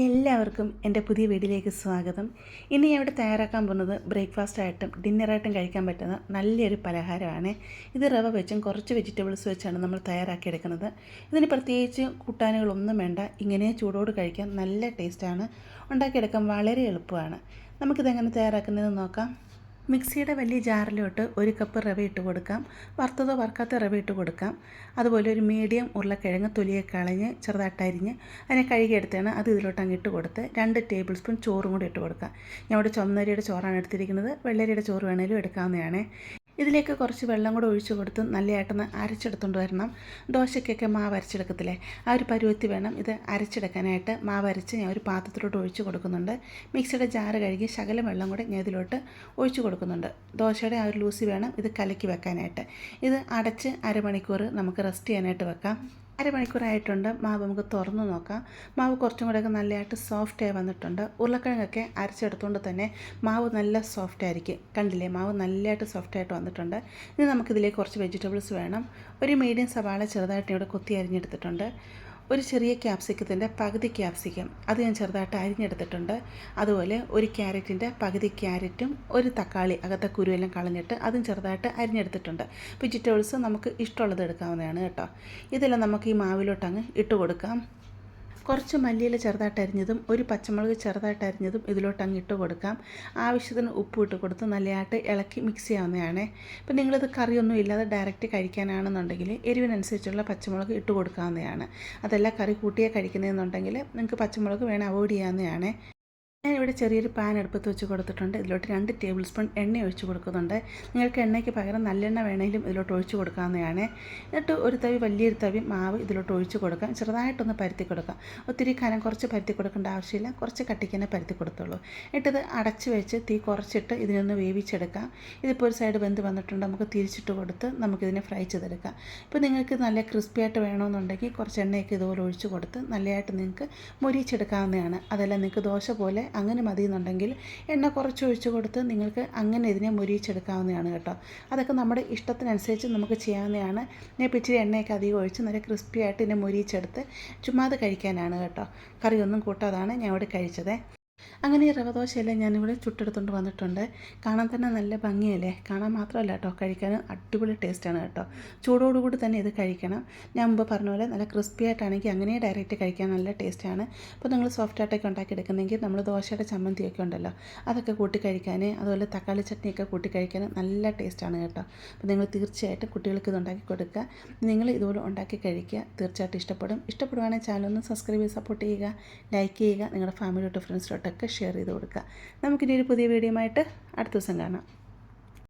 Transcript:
എല്ലാവർക്കും എൻ്റെ പുതിയ വീഡിയോയിലേക്ക് സ്വാഗതം. ഇനി ഞാൻ ഇവിടെ തയ്യാറാക്കാൻ പോകുന്നത് ബ്രേക്ക്ഫാസ്റ്റായിട്ടും ഡിന്നറായിട്ടും കഴിക്കാൻ പറ്റുന്ന നല്ലൊരു പലഹാരമാണ്. ഇത് റവ വെച്ചും കുറച്ച് വെജിറ്റബിൾസ് വെച്ചാണ് നമ്മൾ തയ്യാറാക്കിയെടുക്കുന്നത്. ഇതിന് പ്രത്യേകിച്ച് കൂട്ടാനുകളൊന്നും വേണ്ട, ഇങ്ങനെ ചൂടോട് കഴിക്കാൻ നല്ല ടേസ്റ്റാണ്. ഉണ്ടാക്കിയെടുക്കാൻ വളരെ എളുപ്പമാണ്. നമുക്കിതെങ്ങനെ തയ്യാറാക്കുന്നതെന്ന് നോക്കാം. മിക്സിയുടെ വലിയ ജാറിലോട്ട് 1 കപ്പ് റവ ഇട്ട് കൊടുക്കാം. വറുത്തതോ വറുക്കാത്ത റവ ഇട്ട് കൊടുക്കാം. അതുപോലെ ഒരു മീഡിയം ഉരുളക്കിഴങ്ങ് തൊലിയൊക്കെ കളഞ്ഞ് ചെറുതായിട്ട് അരിഞ്ഞ് അതിനെ കഴുകിയെടുത്താണ് അത് ഇതിലോട്ട് അങ്ങ് ഇട്ട് കൊടുത്ത് 2 ടേബിൾ സ്പൂൺ ചോറും കൂടി ഇട്ട് കൊടുക്കാം. ഞാൻ ഇവിടെ ചുമന്നരിയുടെ ചോറാണ് എടുത്തിരിക്കുന്നത്. വെള്ളരിയുടെ ചോറ് വേണേലും എടുക്കാവുന്നതാണ്. ഇതിലേക്ക് കുറച്ച് വെള്ളം കൂടെ ഒഴിച്ച് കൊടുത്ത് നല്ലതായിട്ടൊന്ന് അരച്ചെടുത്തുകൊണ്ട് വരണം. ദോശയ്ക്കൊക്കെ മാവ് അരച്ചെടുക്കത്തില്ലേ, ആ ഒരു പരുവത്തിൽ വേണം ഇത് അരച്ചെടുക്കാനായിട്ട്. മാവ് അരച്ച് ഞാൻ ഒരു പാത്രത്തിലോട്ട് ഒഴിച്ച് കൊടുക്കുന്നുണ്ട്. മിക്സിയുടെ ജാറ് കഴുകി ശകലം വെള്ളം കൂടെ ഞാൻ ഇതിലോട്ട് ഒഴിച്ച് കൊടുക്കുന്നുണ്ട്. ദോശയുടെ ആ ഒരു ലൂസി വേണം ഇത് കലക്കി വെക്കാനായിട്ട്. ഇത് അടച്ച് അരമണിക്കൂർ നമുക്ക് റെസ്റ്റ് ചെയ്യാനായിട്ട് വെക്കാം. അരമണിക്കൂറായിട്ടുണ്ട്. മാവ് നമുക്ക് തുറന്ന് നോക്കാം. മാവ് കുറച്ചും കൂടെയൊക്കെ നല്ലതായിട്ട് സോഫ്റ്റായി വന്നിട്ടുണ്ട്. ഉരുളക്കിഴങ്ങൊക്കെ അരച്ചെടുത്തുകൊണ്ട് തന്നെ മാവ് നല്ല സോഫ്റ്റായിരിക്കും. കണ്ടില്ലേ, മാവ് നല്ലതായിട്ട് സോഫ്റ്റായിട്ട് വന്നിട്ടുണ്ട്. ഇനി നമുക്കിതിലേക്ക് കുറച്ച് വെജിറ്റബിൾസ് വേണം. ഒരു മീഡിയം സവാള ചെറുതായിട്ട് ഇവിടെ കൊത്തി അരിഞ്ഞെടുത്തിട്ടുണ്ട്. ഒരു ചെറിയ ക്യാപ്സിക്കത്തിൻ്റെ പകുതി ക്യാപ്സിക്കം അത് ഞാൻ ചെറുതായിട്ട് അരിഞ്ഞെടുത്തിട്ടുണ്ട്. അതുപോലെ ഒരു ക്യാരറ്റിൻ്റെ പകുതി ക്യാരറ്റും ഒരു തക്കാളി അകത്തെ കുരുവെല്ലാം കളഞ്ഞിട്ട് അതും ചെറുതായിട്ട് അരിഞ്ഞെടുത്തിട്ടുണ്ട്. വെജിറ്റബിൾസ് നമുക്ക് ഇഷ്ടമുള്ളത് എടുക്കാവുന്നതാണ് കേട്ടോ. ഇതെല്ലാം നമുക്ക് ഈ മാവിലോട്ടങ്ങ് ഇട്ട് കൊടുക്കാം. കുറച്ച് മല്ലിയില ചെറുതായിട്ട് അരിഞ്ഞതും ഒരു പച്ചമുളക് ചെറുതായിട്ട് അരിഞ്ഞതും ഇതിലോട്ട് അങ്ങ് ഇട്ട് കൊടുക്കാം. ആവശ്യത്തിന് ഉപ്പ് ഇട്ട് കൊടുത്ത് നല്ലതായിട്ട് ഇളക്കി മിക്സ് ചെയ്യാവുന്നതാണ്. ഇപ്പം നിങ്ങളിത് കറിയൊന്നും ഇല്ലാതെ ഡയറക്റ്റ് കഴിക്കാനാണെന്നുണ്ടെങ്കിൽ എരിവിനനുസരിച്ചുള്ള പച്ചമുളക് ഇട്ട് കൊടുക്കാവുന്നതാണ്. അതല്ല കറി കൂട്ടിയേ കഴിക്കുന്നതെന്നുണ്ടെങ്കിൽ നിങ്ങൾക്ക് പച്ചമുളക് വേണം അവോയ്ഡ് ചെയ്യാവുന്നതാണ്. ഞാനിവിടെ ചെറിയൊരു പാൻ അടുപ്പത്ത് വെച്ച് കൊടുത്തിട്ടുണ്ട്. ഇതിലോട്ട് 2 ടേബിൾ സ്പൂൺ എണ്ണ ഒഴിച്ച് കൊടുക്കുന്നുണ്ട്. നിങ്ങൾക്ക് എണ്ണയ്ക്ക് പകരം നല്ലെണ്ണ വേണമെങ്കിലും ഇതിലോട്ട് ഒഴിച്ച് കൊടുക്കാവുന്നതാണ്. എന്നിട്ട് ഒരു തവി വലിയൊരു തവി മാവ് ഇതിലോട്ട് ഒഴിച്ച് കൊടുക്കാം. ചെറുതായിട്ടൊന്ന് പരത്തി കൊടുക്കാം. ഒത്തിരി കനം കുറച്ച് പരത്തി കൊടുക്കേണ്ട ആവശ്യമില്ല, കുറച്ച് കട്ടിക്ക് തന്നെ പരത്തി കൊടുത്തുള്ളൂ. എന്നിട്ടിത് അടച്ച് വെച്ച് തീ കുറച്ചിട്ട് ഇതിനൊന്ന് വേവിച്ചെടുക്കാം. ഇതിപ്പോൾ ഒരു സൈഡ് വെന്ത് വന്നിട്ടുണ്ട്. നമുക്ക് തിരിച്ചിട്ട് കൊടുത്ത് നമുക്കിതിനെ ഫ്രൈ ചെയ്തെടുക്കാം. ഇപ്പോൾ നിങ്ങൾക്ക് നല്ല ക്രിസ്പിയായിട്ട് വേണമെന്നുണ്ടെങ്കിൽ കുറച്ച് എണ്ണയൊക്കെ ഇതുപോലെ ഒഴിച്ച് കൊടുത്ത് നല്ലതായിട്ട് നിങ്ങൾക്ക് മൊരിച്ചെടുക്കാവുന്നതാണ്. അതെല്ലാം നിങ്ങൾക്ക് ദോശ പോലെ അങ്ങനെ മതി എന്നുണ്ടെങ്കിൽ എണ്ണ കുറച്ച് ഒഴിച്ച് കൊടുത്ത് നിങ്ങൾക്ക് അങ്ങനെ ഇതിനെ മൊരിച്ചെടുക്കാവുന്നതാണ് കേട്ടോ. അതൊക്കെ നമ്മുടെ ഇഷ്ടത്തിനനുസരിച്ച് നമുക്ക് ചെയ്യാവുന്നതാണ്. ഞാൻ ഇപ്പോൾ ഇച്ചിരി എണ്ണയൊക്കെ അധികം ഒഴിച്ച് നല്ല ക്രിസ്പി ആയിട്ട് ഇതിനെ മൊരിച്ചെടുത്ത് ചുമ്മാ അത് കഴിക്കാനാണ് കേട്ടോ. കറിയൊന്നും കൂട്ടാതാണ് ഞാൻ ഇവിടെ കഴിച്ചത്. അങ്ങനെ ഈ റവ ദോശയെല്ലാം ഞാനിവിടെ ചുട്ടെടുത്തുകൊണ്ട് വന്നിട്ടുണ്ട്. കാണാൻ തന്നെ നല്ല ഭംഗിയല്ലേ. കാണാൻ മാത്രമല്ല കേട്ടോ, കഴിക്കാനും അടിപൊളി ടേസ്റ്റാണ് കേട്ടോ. ചൂടോടുകൂടി തന്നെ ഇത് കഴിക്കണം. ഞാൻ മുമ്പ് പറഞ്ഞ പോലെ നല്ല ക്രിസ്പി ആയിട്ടാണെങ്കിൽ അങ്ങനെ ഡയറക്റ്റ് കഴിക്കാൻ നല്ല ടേസ്റ്റാണ്. അപ്പോൾ നിങ്ങൾ സോഫ്റ്റായിട്ടൊക്കെ ഉണ്ടാക്കിയെടുക്കുന്നെങ്കിൽ നമ്മൾ ദോശയുടെ ചമ്മന്തിയൊക്കെ ഉണ്ടല്ലോ, അതൊക്കെ കൂട്ടി കഴിക്കാൻ, അതുപോലെ തക്കാളി ചട്നിയൊക്കെ കൂട്ടി കഴിക്കാൻ നല്ല ടേസ്റ്റാണ് കേട്ടോ. അപ്പോൾ നിങ്ങൾ തീർച്ചയായിട്ടും കുട്ടികൾക്ക് ഇത് ഉണ്ടാക്കി കൊടുക്കുക. നിങ്ങൾ ഇതുപോലെ ഉണ്ടാക്കി കഴിക്കുക, തീർച്ചയായിട്ടും ഇഷ്ടപ്പെടും. ഇഷ്ടപ്പെടുവാണെങ്കിൽ ചാനലൊന്ന് സബ്സ്ക്രൈബ് ചെയ്ത് സപ്പോർട്ട് ചെയ്യുക, ലൈക്ക് ചെയ്യുക, നിങ്ങളുടെ ഫാമിലിയോട്ട് ഫ്രണ്ട്സിലോട്ടൊക്കെ ഷെയർ ചെയ്ത് കൊടുക്കുക. നമുക്കിനി ഒരു പുതിയ വീഡിയോ ആയിട്ട് അടുത്ത ദിവസം കാണാം.